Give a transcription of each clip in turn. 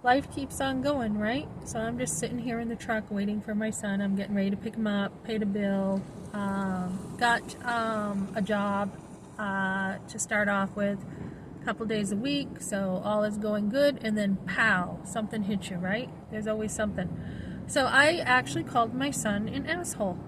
life keeps on going, right? So I'm just sitting here in the truck waiting for my son. I'm getting ready to pick him up, pay the bill. Got a job to start off with, a couple days a week, so all is going good, and then pow, something hits you, right? There's always something. So I actually called my son an asshole.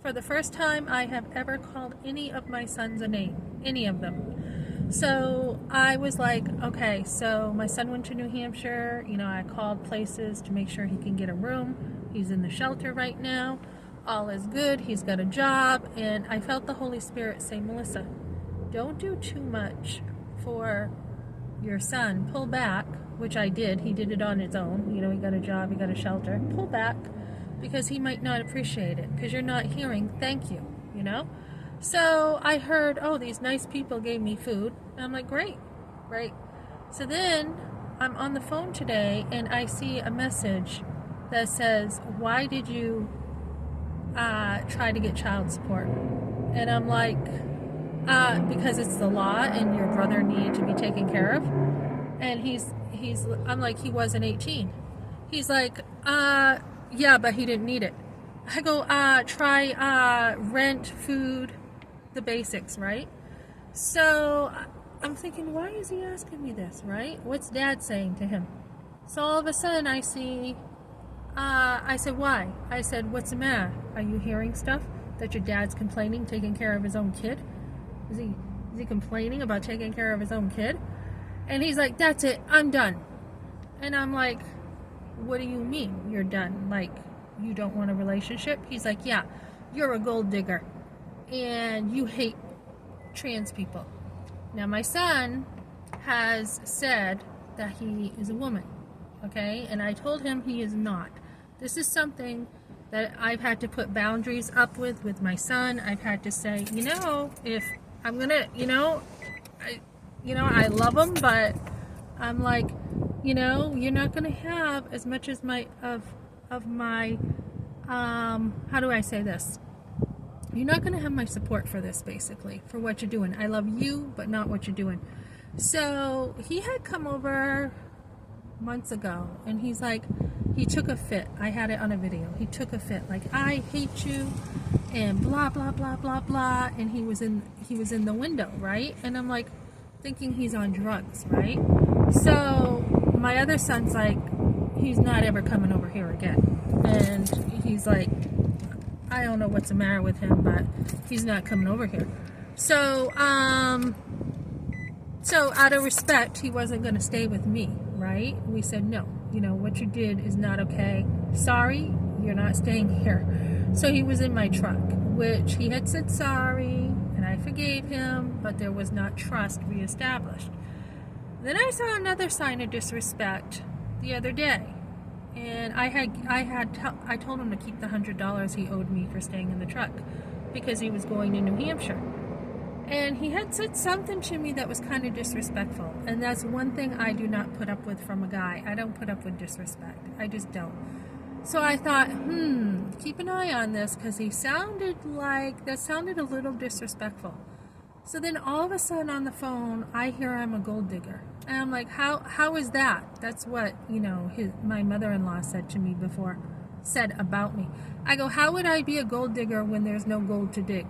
For the first time I have ever called any of my sons a name, any of them. So I was like, okay, so my son went to New Hampshire. I called places to make sure he can get a room. He's in the shelter right now. All is good. He's got a job. And I felt the Holy Spirit say, Melissa, don't do too much for your son. Pull back, which I did. He did it on his own. He got a job, he got a shelter. Pull back, because he might not appreciate it, because you're not hearing thank you. So I heard, oh, these nice people gave me food. And I'm like, great, right? So then I'm on the phone today and I see a message that says, why did you try to get child support? And I'm like, because it's the law and your brother needed to be taken care of. And I'm like, he wasn't 18. He's like, yeah, but he didn't need it. I go, try rent, food, the basics, right? So I'm thinking, why is he asking me this, right? What's dad saying to him? So all of a sudden I see, I said, why? I said, what's the matter? Are you hearing stuff that your dad's complaining, taking care of his own kid? Is he complaining about taking care of his own kid? And he's like, that's it, I'm done. And I'm like, what do you mean you're done? Like, you don't want a relationship? He's like, yeah, you're a gold digger and you hate trans people. Now my son has said that he is a woman, okay? And I told him he is not. This is something that I've had to put boundaries up with my son. I've had to say, if I'm gonna, I love him, but I'm like, you're not gonna have as much as my how do I say this? You're not gonna have my support for this, basically, for what you're doing. I love you, but not what you're doing. So he had come over months ago, and he's like, he took a fit. I had it on a video. He took a fit, like, I hate you, and blah blah blah blah blah. And he was in the window, right? And I'm like, thinking he's on drugs, right? So my other son's like, he's not ever coming over here again. And he's like, I don't know what's the matter with him, but he's not coming over here. So out of respect, he wasn't going to stay with me, right? We said, no, what you did is not okay. Sorry, you're not staying here. So he was in my truck, which he had said sorry, and I forgave him, but there was not trust reestablished. Then I saw another sign of disrespect the other day, and I told him to keep the $100 he owed me for staying in the truck, because he was going to New Hampshire. And he had said something to me that was kind of disrespectful, and that's one thing I do not put up with from a guy. I don't put up with disrespect. I just don't. So I thought, keep an eye on this, because that sounded a little disrespectful. So then all of a sudden on the phone, I hear I'm a gold digger. And I'm like, how is that? That's what, my mother-in-law said about me. I go, how would I be a gold digger when there's no gold to dig?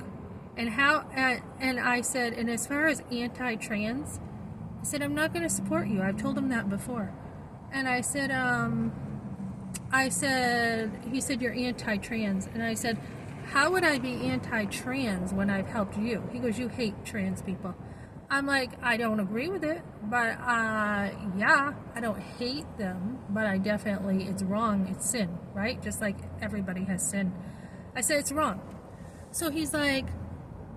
And I said, and as far as anti-trans, I said, I'm not going to support you. I've told him that before. And I said, he said, you're anti-trans. And I said, how would I be anti-trans when I've helped you? He goes, you hate trans people. I'm like, I don't agree with it, but yeah, I don't hate them, but it's wrong, it's sin, right? Just like everybody has sin. I said, it's wrong. So he's like,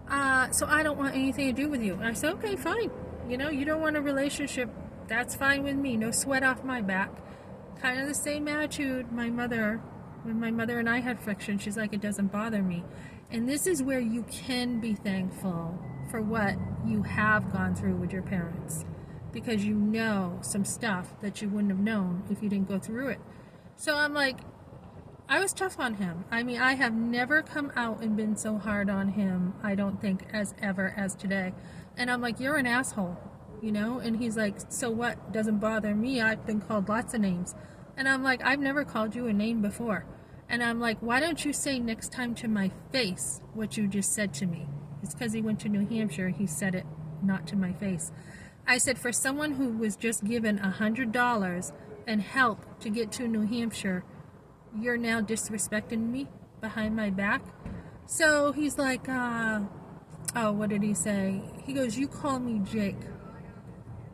so I don't want anything to do with you. And I said, okay, fine. You don't want a relationship, that's fine with me, no sweat off my back. Kind of the same attitude when my mother and I had friction, she's like, it doesn't bother me. And this is where you can be thankful for what you have gone through with your parents, because you know some stuff that you wouldn't have known if you didn't go through it. So I'm like, I was tough on him. I mean, I have never come out and been so hard on him, I don't think, as today. And I'm like, you're an asshole. you know? And he's like, so what? Doesn't bother me. I've been called lots of names. And I'm like, I've never called you a name before. And I'm like, why don't you say next time to my face what you just said to me? It's because he went to New Hampshire. He said it not to my face. I said, for someone who was just given $100 and help to get to New Hampshire, you're now disrespecting me behind my back? So he's like, oh, what did he say? He goes, you call me Jake.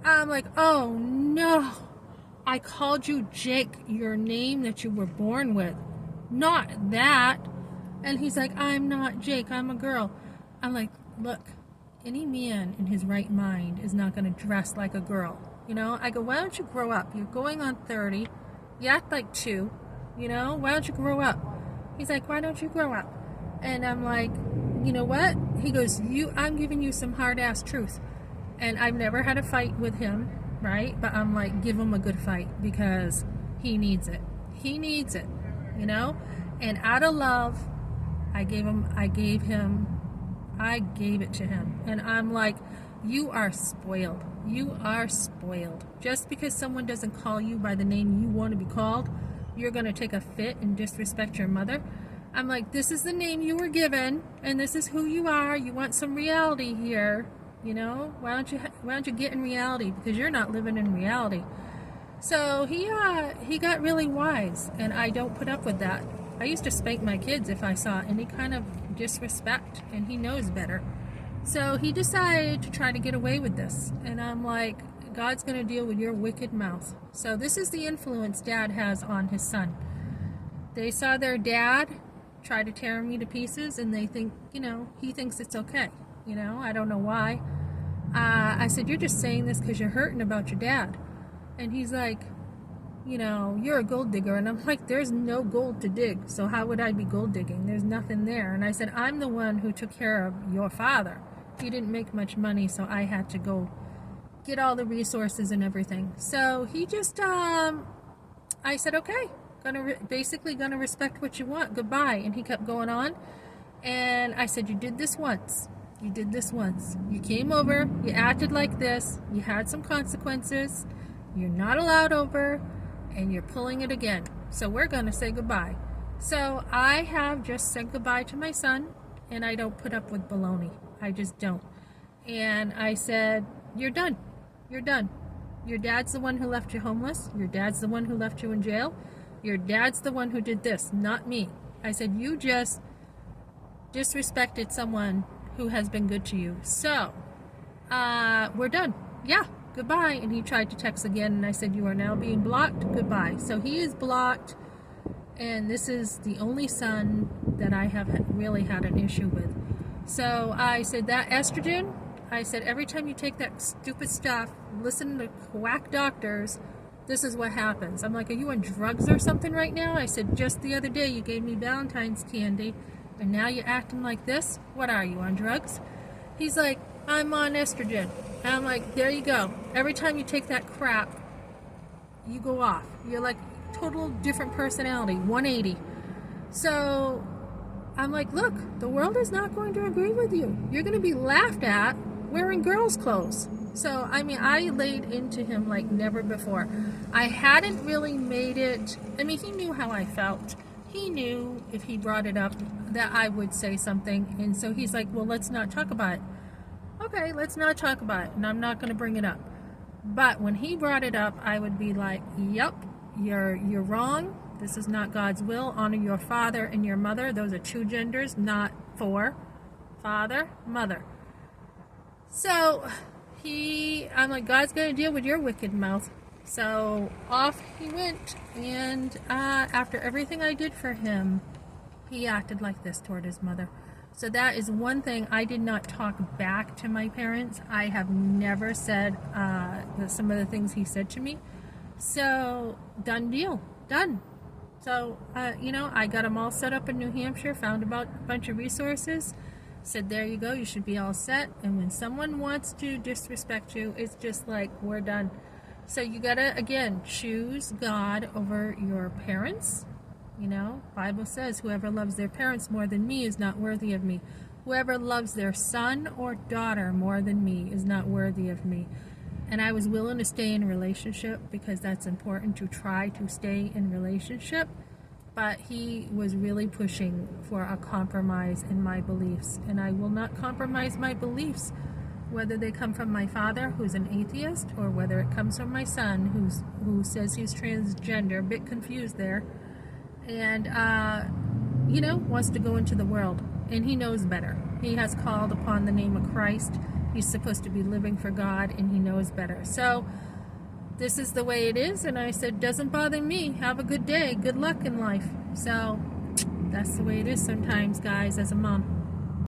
I'm like, oh no, I called you Jake, your name that you were born with, not that. And he's like, I'm not Jake, I'm a girl. I'm like, look, any man in his right mind is not going to dress like a girl. You know, I go, why don't you grow up? You're going on 30. You act like 2. You know, why don't you grow up? He's like, why don't you grow up? And I'm like, you know what? He goes, I'm giving you some hard-ass truth. And I've never had a fight with him, right? But I'm like, give him a good fight because he needs it. He needs it, you know? And out of love, I gave it to him. And I'm like, you are spoiled. You are spoiled. Just because someone doesn't call you by the name you want to be called, you're going to take a fit and disrespect your mother. I'm like, this is the name you were given, and this is who you are. You want some reality here, you know? Why don't you get in reality? Because you're not living in reality. So he got really wise, and I don't put up with that. I used to spank my kids if I saw any kind of disrespect, and he knows better. So he decided to try to get away with this, and I'm like, God's going to deal with your wicked mouth. So this is the influence Dad has on his son. They saw their dad try to tear me to pieces, and they think, you know, he thinks it's okay. You know, I don't know why. I said, you're just saying this because you're hurting about your dad. And he's like, you know, you're a gold digger. And I'm like, there's no gold to dig, so how would I be gold digging? There's nothing there. And I said, I'm the one who took care of your father. He didn't make much money, so I had to go get all the resources and everything. So he just, I said, okay, basically gonna respect what you want, goodbye. And he kept going on. And I said, you did this once. You did this once. You came over, you acted like this, you had some consequences, you're not allowed over, and you're pulling it again. So we're gonna say goodbye. So I have just said goodbye to my son, and I don't put up with baloney. I just don't. And I said, you're done. You're done. Your dad's the one who left you homeless. Your dad's the one who left you in jail. Your dad's the one who did this, not me. I said, you just disrespected someone who has been good to you. So, we're done. Yeah, goodbye. And he tried to text again, and I said, you are now being blocked. Goodbye. So he is blocked, and this is the only son that I have really had an issue with. So I said, that estrogen, I said, every time you take that stupid stuff, listen to quack doctors, this is what happens. I'm like, are you on drugs or something right now? I said, just the other day you gave me Valentine's candy, and now you're acting like this? What are you, on drugs? He's like, I'm on estrogen. And I'm like, there you go. Every time you take that crap, you go off. You're like total different personality, 180. So I'm like, look, the world is not going to agree with you. You're going to be laughed at wearing girls' clothes. So, I mean, I laid into him like never before. I hadn't really made it. I mean, he knew how I felt. He knew if he brought it up that I would say something. And so he's like, well, let's not talk about it. Okay, let's not talk about it. And I'm not going to bring it up. But when he brought it up, I would be like, yep, you're wrong. This is not God's will. Honor your father and your mother. Those are 2 genders, not 4. Father, mother. So I'm like, God's going to deal with your wicked mouth. So off he went. And after everything I did for him, he acted like this toward his mother. So that is one thing. I did not talk back to my parents. I have never said some of the things he said to me. So done deal. Done. So, you know, I got them all set up in New Hampshire, found about a bunch of resources, said, there you go, you should be all set. And when someone wants to disrespect you, it's just like, we're done. So you gotta, again, choose God over your parents. You know, Bible says, whoever loves their parents more than me is not worthy of me. Whoever loves their son or daughter more than me is not worthy of me. And I was willing to stay in a relationship because that's important, to try to stay in relationship. But he was really pushing for a compromise in my beliefs. And I will not compromise my beliefs, whether they come from my father, who's an atheist, or whether it comes from my son, who says he's transgender, a bit confused there, and, wants to go into the world. And he knows better. He has called upon the name of Christ. He's supposed to be living for God, and he knows better. So this is the way it is, and I said, doesn't bother me. Have a good day. Good luck in life. So that's the way it is sometimes, guys, as a mom.